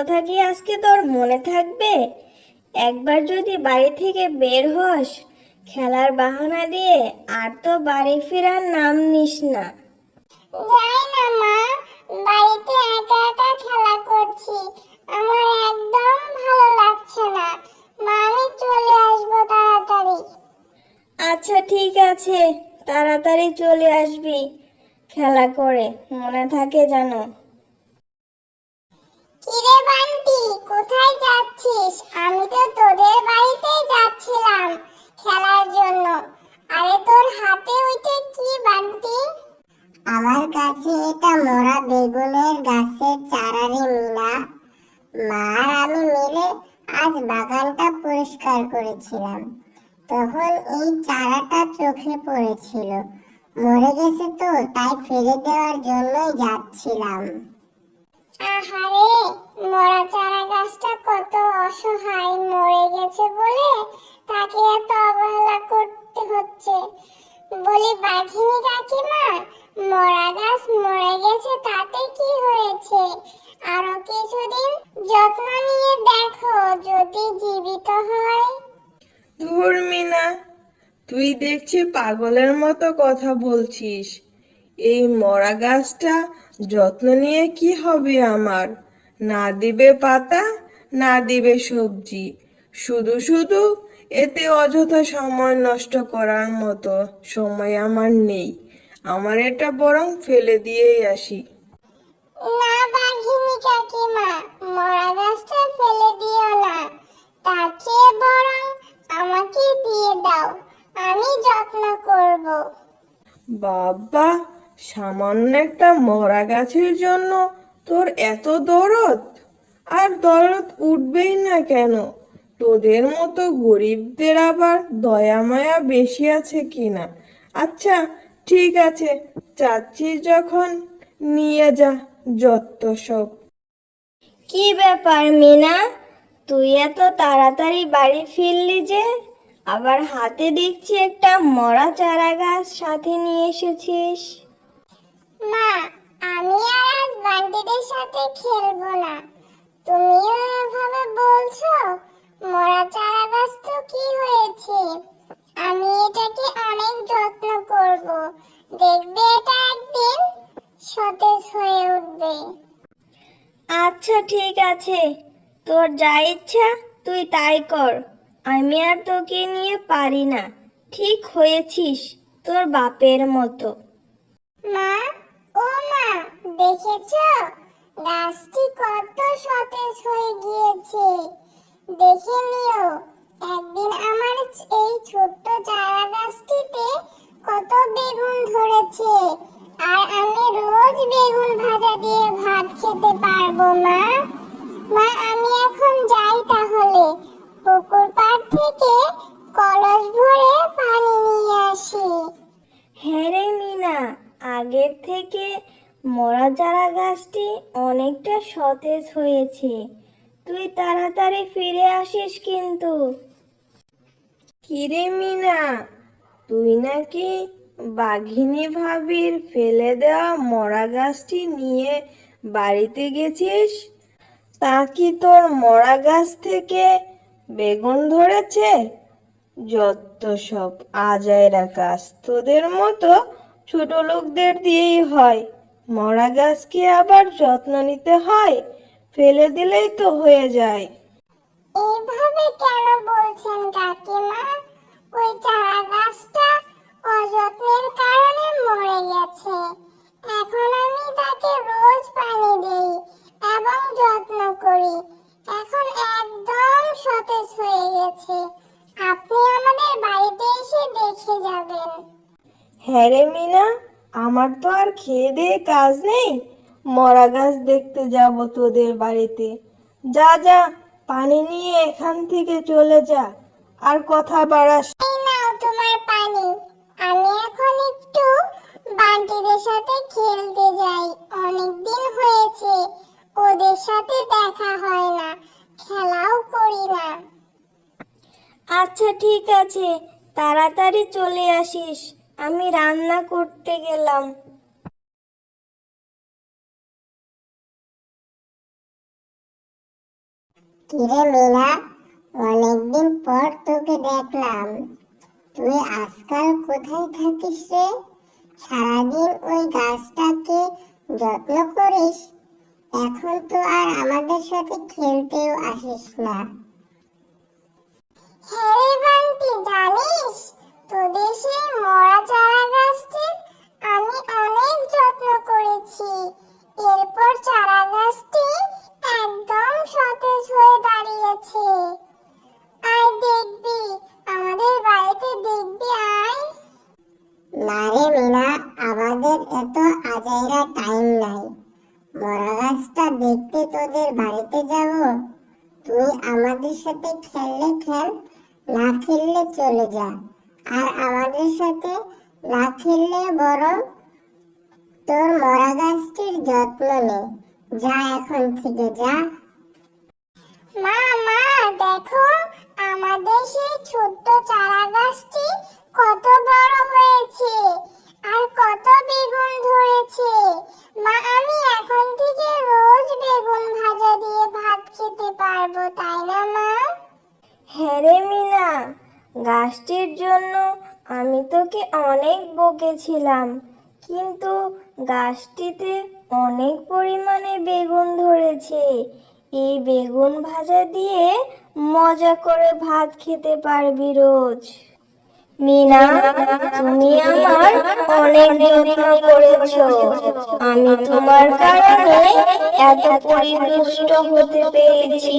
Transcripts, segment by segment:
কথা কি আজকে তোর মনে থাকবে? একবার যদি বাড়ি থেকে বের হস খেলার বাহানা দিয়ে, আর তো বাড়ি ফেরার নাম নিস না। যাই না মা, বাড়িতে একা একা খেলা করছি, আমার একদম ভালো লাগছে না। মা, আমি চলে আসবো তাড়াতাড়ি। আচ্ছা ঠিক আছে, তাড়াতাড়ি চলে আসবি। খেলা করে মনে থাকে যেন। কিরে বান্টি, কোথায় যাচ্ছিস? আমি তো তোদের বাড়িতেই যাচ্ছিলাম খেলার জন্য। আরে তোর হাতে ওইটা কি বান্টি? আমার কাছে এটা মরা বেগুনের গাছের চারা রে মিনা। মা আর আমি মিলে আজ বাগানটা পরিষ্কার করেছিলাম, তখন এই চারাটা চোখে পড়েছিল। মরে গেছে তো, তাই ফেলে দেওয়ার জন্যই যাচ্ছিলাম। আহারে, মরা চারা গাছটা কত অসহায়, মরে গেছে বলে তাকে এত অবহেলা করতে হচ্ছে। বলি বাঘিনী কাকিমা, মরা গাছ মরে গেছে তাতে কি হয়েছে? আরো কিছুদিন যত্ন নিয়ে দেখো, যদি জীবিত হয়। ধুর মিনা, তুই দেখছি পাগলের মতো কথা বলছিস। এই মরা গাছটা যত্ন নিয়ে কি হবে আমার? না দিবে পাতা, না দিবে সবজি, শুধু শুধু এতে অযথা সময় নষ্ট করার মতো সময় আমার নেই। আমার এটা বরং ফেলে দিয়েই আসি। না বাঘিনী কাকিমা, মরা গাছটা ফেলে দিও না, তার চেয়ে বরং আমাকে দিয়ে দাও, আমি যত্ন করব। বাবা, সামান্য একটা মরা গাছের জন্য তোর এত দরদ? আর দরদ উঠবেই না কেন? তোদের মতো গরিবদের আবার দয়া মায়া বেশি আছে কিনা। আচ্ছা ঠিক আছে, চাচ্ছিস যখন নিয়ে যা, যত সব। কি ব্যাপার মিনা, তুই এত তাড়াতাড়ি বাড়ি ফিরলি যে? আবার হাতে দেখছি একটা মরা চারা গাছ সাথে নিয়ে এসেছিস। মা, আমি আর আজ বান্টিদের সাথে খেলবো না। তুমিও এভাবে বলছো? মরা চারা গাছ তো কি হয়েছে, আমি এটাকে অনেক যত্ন করব, দেখবে এটা একদিন সতেজ হয়ে উঠবে। আচ্ছা ঠিক আছে, তোর যা ইচ্ছা তুই তাই কর। আমি আর তোকে নিয়ে পারি না। ঠিক হয়েছিস তোর বাপের মতো। মা, ও মা, দেখেছো গাছটি কত সতেজ হয়ে গিয়েছে? দেখে নিও, একদিন আমার এই ছোট্ট চারা গাছটিতে কত বেগুন ধরেছে, আর আমি রোজ বেগুন ভাজা দিয়ে ভাত খেতে পারবো। মা, মা, আমি এখন যাই তাহলে, পুকুর পাড় থেকে কলস ভরে পানি নিয়ে আসি। হ্যাঁ রে মিনা, আগের থেকে মরা চারা গাছটি অনেকটা সতেজ হয়েছে। তুই তাড়াতাড়ি ফিরে আসিস কিন্তু। কিরে মিনা, তুই নাকি বাঘিনী ভাবির ফেলে দেওয়া মরা গাছটি নিয়ে বাড়িতে গেছিস? তা কি তোর মরা গাছ থেকে বেগুন ধরেছে? যত সব আজাইরা কাজ, তোদের মতো ছোট লোকদের দিয়েই হয়। মরা গাছকে আবার যত্ন নিতে হয়, ফেলে দিলেই তো হয়ে যায়। এইভাবে কেন বলছেন কাকিমা? ওই চারা গাছটা অযত্নের কারণে মরে গেছে। এখন আমি তাকে রোজ পানি দেই এবং যত্ন করি, এখন একদম সতেজ হয়ে গেছে। আপনি আমাদের বাড়িতে এসে দেখে যাবেন। হ্যাঁ রে মিনা, আমার তো আর খেয়ে দিয়ে কাজ নেই, মরা গাছ দেখতে যাব তোদের বাড়িতে। যা যা, পানি নিয়ে এখান থেকে চলে যা, আর কথা বাড়াস। এই নাও তোমার পানি। আমি এখন একটু বান্টিদের সাথে খেলতে যাই, অনেক দিন হয়েছে ওদের সাথে দেখা হয় না, খেলাও করি না। আচ্ছা ঠিক আছে, তাড়াতাড়ি চলে আসিস। আমি রান্না করতে গেলাম। কিরে মিনা, অনেকদিন পর তোকে দেখলাম। তুই আজকাল কোথায় থাকিস রে? সারাদিন ওই গাছটাকে যত্ন করিস, এখন তো আর আমাদের সাথে খেলতেও আসিস না। হ্যাঁ রে বান্টি, জানিস তোদের সেই মরা চারা গাছটির আমি অনেক যত্ন করেছি। এরপর চারা গাছটি একদম সতেজ হয়ে দাঁড়িয়েছে। আয় দেখবি, আমাদের বাড়িতে দেখবি, আয়। না রে মিনা, আমাদের এত আজাইরা টাইম নাই। মরা গাছটা দেখতে তোদের বাড়িতে যাব? তুই আমাদের সাথে খেললে খেল, না খেললে চলে যা। আর আমাদের সাথে না খেললে বরং তোর মরা গাছটির যত্ন নে। যা এখন থেকে, যা। মা মা, দেখো আমাদের সেই ছোট্ট চারা গাছটি কত বড় হয়েছে আর কত বেগুন ধরেছে। মা, আমি এখন থেকে রোজ বেগুন ভাজা দিয়ে ভাত খেতে পারবো, তাই না মা? হ্যাঁ রে মিনা, গাছটির জন্য আমি তোকে অনেক বকেছিলাম, কিন্তু গাছটিতে অনেক পরিমাণে বেগুন ধরেছে। এই বেগুন ভাজা দিয়ে মজা করে ভাত খেতে পারবি রোজ। মিনা, তুমি আমার অনেক যত্ন করেছো। আমি তোমার কারণে এত পরিপুষ্ট হতে পেরেছি।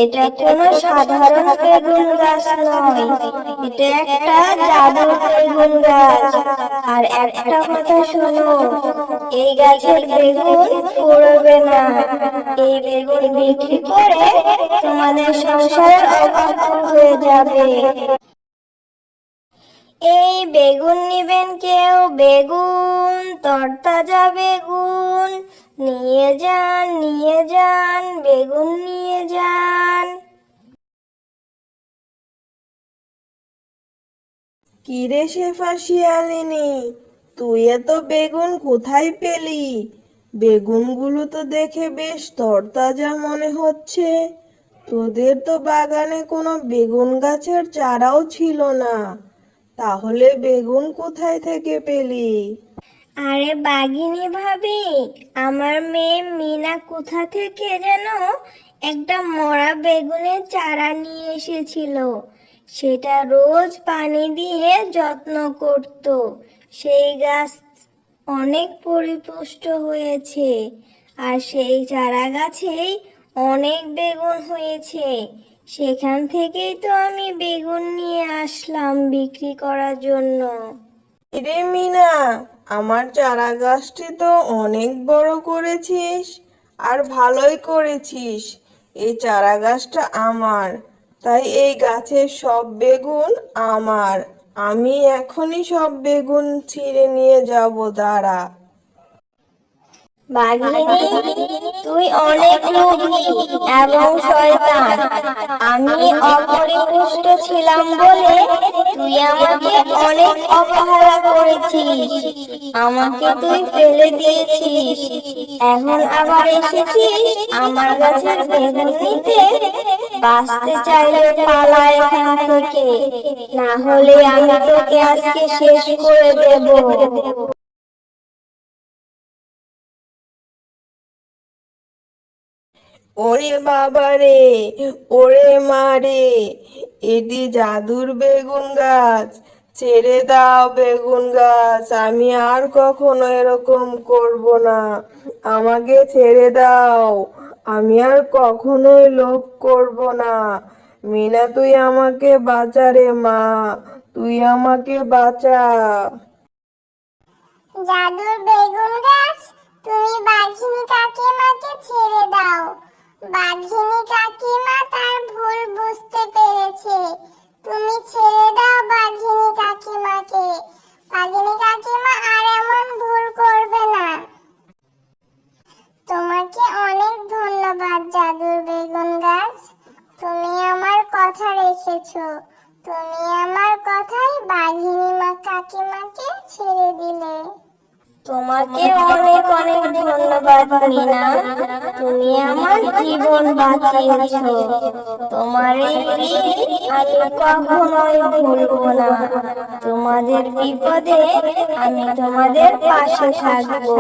এটা কোনো সাধারণ বেগুন গাছ নয়, এটা একটা জাদুর বেগুন গাছ। আর একটা কথা শোনো, এই গাছের বেগুন ফুরবে না। এই বেগুন বিক্রি করে তোমাদের সংসারের অভাব দূর হয়ে যাবে। এই বেগুন নিবেন কেউ? বেগুন, তরতাজা বেগুন, নিয়ে যান, নিয়ে যান, বেগুন নিয়ে যান। কিরে শেফা শিয়ালিনী, তুই এত বেগুন কোথায় পেলি? বেগুনগুলো তো দেখে বেশ তরতাজা মনে হচ্ছে। তোদের তো বাগানে কোনো বেগুন গাছের চারাও ছিল না, তাহলে বেগুন কোথায় থেকে পেলি? আরে বাঘিনী ভাবি, আমার মেয়ে মিনা কোথা থেকে যেন একটা মরা বেগুনের চারা নিয়ে এসেছিল। সেটা রোজ পানি দিয়ে যত্ন করত। সেই গাছ অনেক পরিপুষ্ট হয়েছে, আর সেই চারা গাছেই অনেক বেগুন হয়েছে। সেখান থেকেই তো আমি বেগুন নিয়ে আসলাম বিক্রি করার জন্য। রে মিনা, আমার চারা গাছটি তো অনেক বড় করেছিস, আর ভালোই করেছিস। এই চারা গাছটা আমার, তাই এই গাছের সব বেগুন আমার। আমি এখনই সব বেগুন ছিঁড়ে নিয়ে যাব, দাঁড়া। বাঘিনী, তুই অনেক লোভী এবং শয়তান। আমি অপরিপুষ্ট ছিলাম বলে তুই আমাকে অনেক অবহেলা করেছিস। আমাকে তুই ফেলে দিয়েছিস, এখন আবার এসেছিস আমার গাছের বেগুন নিতে। বাঁচতে চাইলে পালা এখান থেকে, না হলে আমি তোকে আজকে শেষ করে দেব। ওরে বাবা রে, ওরে মা রে, এটি জাদুর বেগুন গাছ। ছেড়ে দাও বেগুন গাছ, আমি আর কখনো এরকম করব না। আমাকে ছেড়ে দাও, আমি আর কখনোই লোভ করব না। মিনা, তুই আমাকে বাঁচা রে মা, তুই আমাকে বাঁচা। জাদুর বেগুন গাছ, তুমি বাঘিনী কাকিমাকে ছেড়ে দাও। বাঘিনী কাকিমা তার ভুল বুঝতে পেরেছে। তুমি ছেড়ে দাও বাঘিনী কাকিমাকে। বাঘিনী কাকিমা আর এমন ভুল করবে না। তোমাকে অনেক ধন্যবাদ জাদুর বেগুন গাছ, তুমি আমার কথা রেখেছো। তুমি আমার কথাই বাঘিনী কাকিমাকে ছেড়ে দিলে। তোমাকে অনেক অনেক ধন্যবাদ মিনা, তুমি আমার জীবন বাঁচিয়েছো। তোমার এই ঋণ আমি কখনোই ভুলবো না। তোমাদের বিপদে আমি তোমাদের পাশে থাকবো।